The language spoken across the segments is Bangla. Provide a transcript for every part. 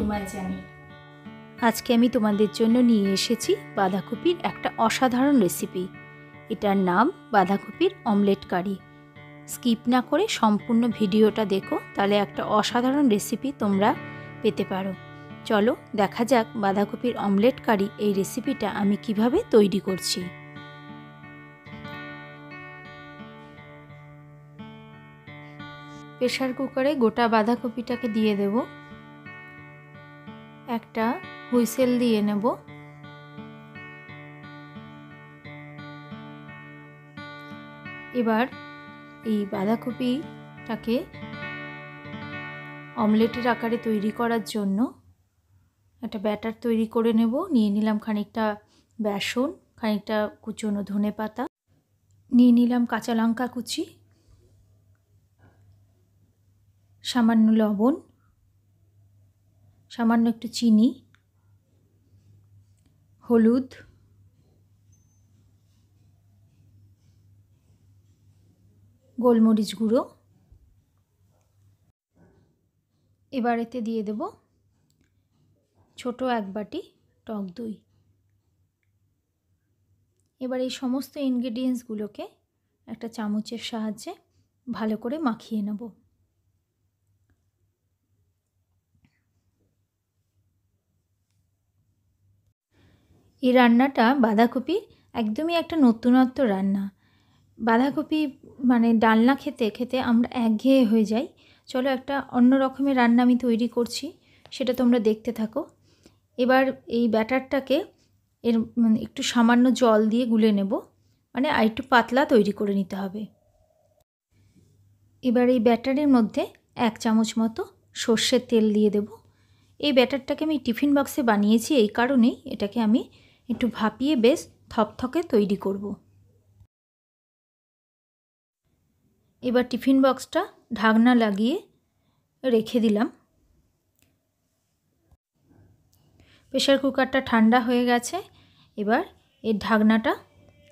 To my channel. আজকে আমি তোমাদের জন্য নিয়ে এসেছি বাঁধাকপির একটা অসাধারণ রেসিপি। এটার নাম বাঁধাকপির অমলেট কারি। স্কিপ না করে সম্পূর্ণ ভিডিওটা দেখো, তাহলে একটা অসাধারণ রেসিপি তোমরা পেতে পারো। চলো দেখা যাক বাঁধাকপির অমলেট কারি এই রেসিপিটা আমি কিভাবে তৈরি করছি। প্রেসার কুকারে গোটা বাঁধাকপিটাকে দিয়ে দেব, একটা হুইসেল দিয়ে নেব। এবার এই বাঁধাকপিটাকে অমলেটের আকারে তৈরি করার জন্য একটা ব্যাটার তৈরি করে নেব। নিয়ে নিলাম খানিকটা বেসন, খানিকটা কুচনো ধনেপাতা, নিয়ে নিলাম কাঁচা লঙ্কা কুচি, সামান্য লবণ, সামান্য একটু চিনি, হলুদ, গোলমরিচ গুঁড়ো। এবার এতে দিয়ে দেব ছোট এক বাটি টক দই। এবার এই সমস্ত ইনগ্রেডিয়েন্টসগুলোকে একটা চামচের সাহায্যে ভালো করে মাখিয়ে নেব। এই রান্নাটা বাঁধাকপির একদমই একটা নতুনত্ব রান্না। বাঁধাকপি মানে ডালনা খেতে খেতে আমরা একঘেয়ে হয়ে যাই। চলো একটা অন্য রকমের রান্না আমি তৈরি করছি, সেটা তোমরা দেখতে থাকো। এবার এই ব্যাটারটাকে এর একটু সামান্য জল দিয়ে গুলে নেব, মানে আর একটু পাতলা তৈরি করে নিতে হবে। এবার এই ব্যাটারের মধ্যে 1 চামচ মতো সর্ষের তেল দিয়ে দেব। এই ব্যাটারটাকে আমি টিফিন বক্সে বানিয়েছি, এই কারণেই এটাকে আমি একটু ভাপিয়ে বেশ থকথকে তৈরি করব। এবার টিফিন বক্সটা ঢাকনা লাগিয়ে রেখে দিলাম। প্রেসার কুকারটা ঠান্ডা হয়ে গেছে। এবার এর ঢাকনাটা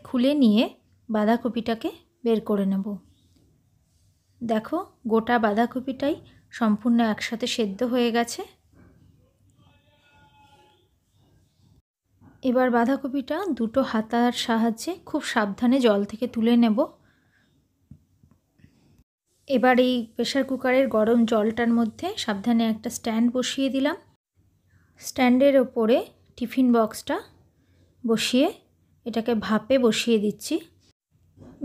খুলে নিয়ে বাঁধাকপিটাকে বের করে নেব। দেখো গোটা বাঁধাকপিটাই সম্পূর্ণ একসাথে সেদ্ধ হয়ে গেছে। এবার বাঁধাকপিটা দুটো হাতার সাহায্যে খুব সাবধানে জল থেকে তুলে নেব। এবার এই প্রেসার কুকারের গরম জলটার মধ্যে সাবধানে একটা স্ট্যান্ড বসিয়ে দিলাম। স্ট্যান্ডের ওপরে টিফিন বক্সটা বসিয়ে এটাকে ভাপে বসিয়ে দিচ্ছি।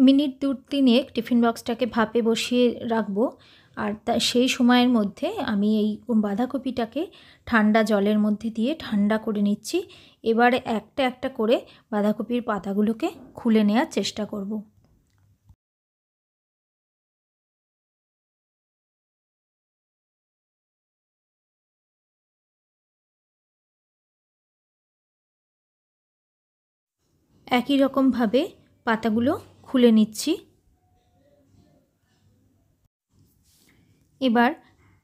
মিনিট 2-3 টিফিন বক্সটাকে ভাপে বসিয়ে রাখবো। আর সেই সময়ের মধ্যে আমি এই বাঁধাকপিটাকে ঠান্ডা জলের মধ্যে দিয়ে ঠান্ডা করে নিচ্ছি। এবারে একটা একটা করে বাঁধাকপির পাতাগুলোকে খুলে নেওয়ার চেষ্টা করব। একই রকমভাবে পাতাগুলো খুলে নিচ্ছি। এবার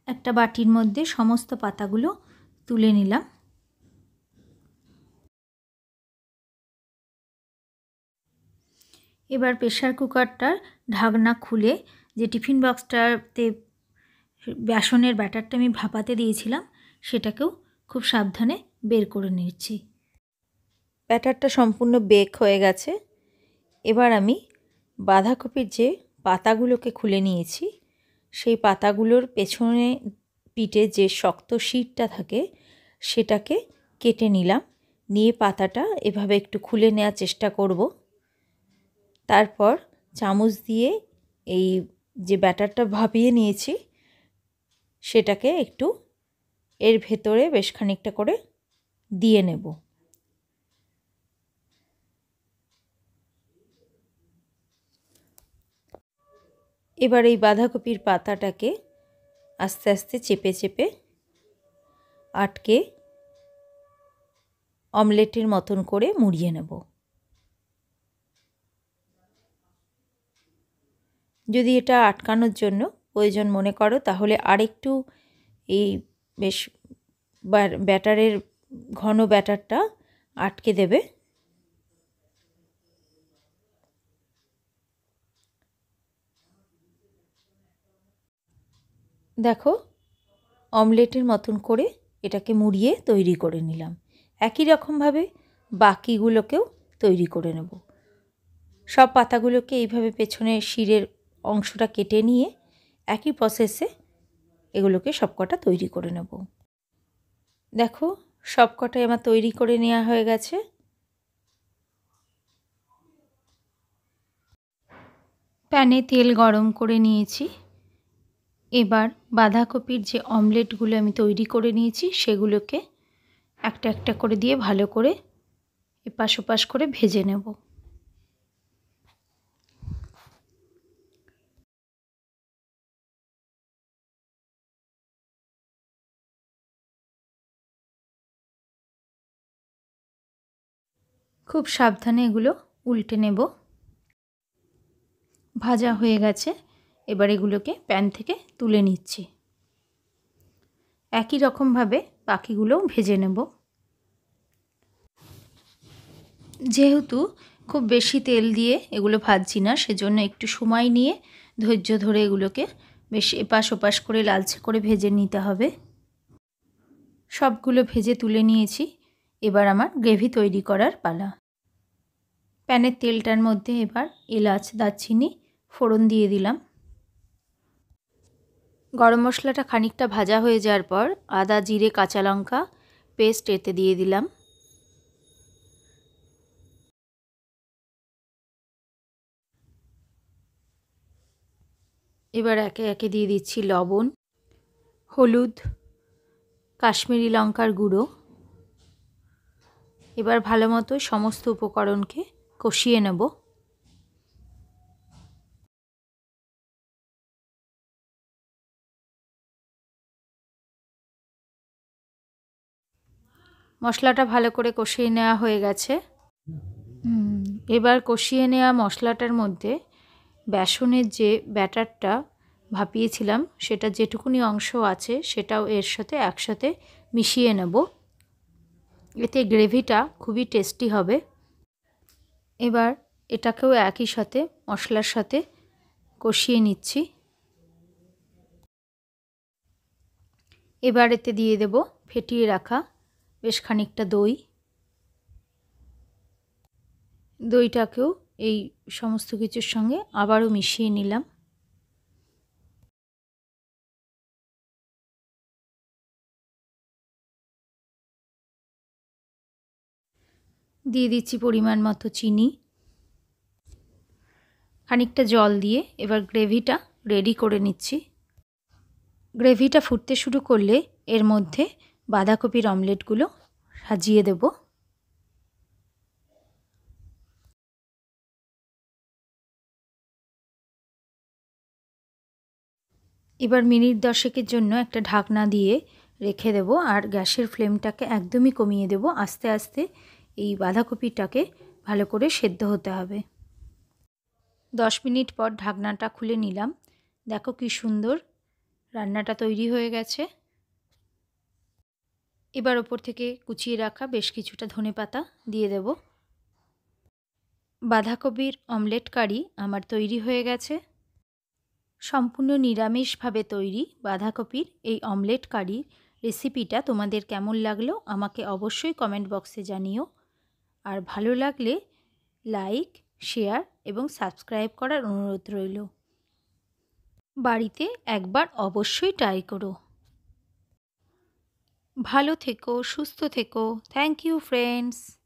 একটা বাটির মধ্যে সমস্ত পাতাগুলো তুলে নিলাম। এবার প্রেসার কুকারটার ঢাকনা খুলে যে টিফিন বক্সটাতে বেসনের ব্যাটারটা আমি ভাপাতে দিয়েছিলাম সেটাকেও খুব সাবধানে বের করে নিচ্ছি। ব্যাটারটা সম্পূর্ণ বেক হয়ে গেছে। এবার আমি বাঁধাকপির যে পাতাগুলোকে খুলে নিয়েছি সেই পাতাগুলোর পেছনে পিঠে যে শক্ত শিটটা থাকে সেটাকে কেটে নিলাম। নিয়ে পাতাটা এভাবে একটু খুলে নেওয়ার চেষ্টা করব। তারপর চামচ দিয়ে এই যে ব্যাটারটা ভাপিয়ে নিয়েছি সেটাকে একটু এর ভেতরে বেশ খানিকটা করে দিয়ে নেব। এবার এই বাঁধাকপির পাতাটাকে আস্তে আস্তে চেপে চেপে আটকে অমলেটের মতন করে মুড়িয়ে নেব। যদি এটা আটকানোর জন্য প্রয়োজন মনে করো তাহলে আরেকটু এই বেশ ব্যাটারের ঘন ব্যাটারটা আটকে দেবে। দেখো অমলেটের মতন করে এটাকে মুড়িয়ে তৈরি করে নিলাম। একই রকমভাবে বাকিগুলোকেও তৈরি করে নেব। সব পাতাগুলোকে এইভাবে পেছনে শিরের অংশটা কেটে নিয়ে একই প্রসেসে এগুলোকে সবকটা তৈরি করে নেব। দেখো সবকটাই আমার তৈরি করে নেওয়া হয়ে গেছে। প্যানে তেল গরম করে নিয়েছি। এবার বাঁধাকপির যে অমলেটগুলো আমি তৈরি করে নিয়েছি সেগুলোকে একটা একটা করে দিয়ে ভালো করে এপাশ ওপাশ করে ভেজে নেব। খুব সাবধানে এগুলো উল্টে নেব। ভাজা হয়ে গেছে, এবার এগুলোকে প্যান থেকে তুলে নিচ্ছি। একই রকমভাবে বাকিগুলোও ভেজে নেব। যেহেতু খুব বেশি তেল দিয়ে এগুলো ভাজছি না, সেজন্য একটু সময় নিয়ে ধৈর্য ধরে এগুলোকে বেশ এপাশ ওপাশ করে লালচে করে ভেজে নিতে হবে। সবগুলো ভেজে তুলে নিয়েছি। এবার আমার গ্রেভি তৈরি করার পালা। প্যানের তেলটার মধ্যে এবার এলাচ, দারচিনি ফোড়ন দিয়ে দিলাম। গরম মশলাটা খানিকটা ভাজা হয়ে যাওয়ার পর আদা, জিরে, কাঁচা লঙ্কা পেস্ট এতে দিয়ে দিলাম। এবার একে একে দিয়ে দিচ্ছি লবণ, হলুদ, কাশ্মীরি লঙ্কার গুঁড়ো। এবার ভালো মতো সমস্ত উপকরণকে কষিয়ে নেব। মশলাটা ভালো করে কষিয়ে নেওয়া হয়ে গেছে। এবার কষিয়ে নেওয়া মশলাটার মধ্যে বেসনের যে ব্যাটারটা ভাপিয়েছিলাম সেটা যেটুকুনি অংশ আছে সেটাও এর সাথে একসাথে মিশিয়ে নেব। এতে গ্রেভিটা খুবই টেস্টি হবে। এবার এটাকেও একই সাথে মশলার সাথে কষিয়ে নিচ্ছি। এবার এতে দিয়ে দেব ফেটিয়ে রাখা বেশ খানিকটা দই। দইটাকেও এই সমস্ত কিছুর সঙ্গে আবারও মিশিয়ে নিলাম। দিয়ে দিচ্ছি পরিমাণ মতো চিনি। খানিকটা জল দিয়ে এবার গ্রেভিটা রেডি করে নিচ্ছি। গ্রেভিটা ফুটতে শুরু করলে এর মধ্যে বাঁধাকপির অমলেটগুলো সাজিয়ে দেব। এবার মিনিট 10 জন্য একটা ঢাকনা দিয়ে রেখে দেব আর গ্যাসের ফ্লেমটাকে একদমই কমিয়ে দেব। আস্তে আস্তে এই বাঁধাকপিটাকে ভালো করে সেদ্ধ হতে হবে। 10 মিনিট পর ঢাকনাটা খুলে নিলাম। দেখো কি সুন্দর রান্নাটা তৈরি হয়ে গেছে। এবার ওপর থেকে কুচিয়ে রাখা বেশ কিছুটা ধনেপাতা দিয়ে দেব। বাঁধাকপির অমলেট কারি আমার তৈরি হয়ে গেছে। সম্পূর্ণ নিরামিষভাবে তৈরি বাঁধাকপির এই অমলেট কারি রেসিপিটা তোমাদের কেমন লাগলো আমাকে অবশ্যই কমেন্ট বক্সে জানিও। আর ভালো লাগলে লাইক, শেয়ার এবং সাবস্ক্রাইব করার অনুরোধ রইল। বাড়িতে একবার অবশ্যই ট্রাই করো। ভালো থেকো, সুস্থ থেকো। Thank you friends.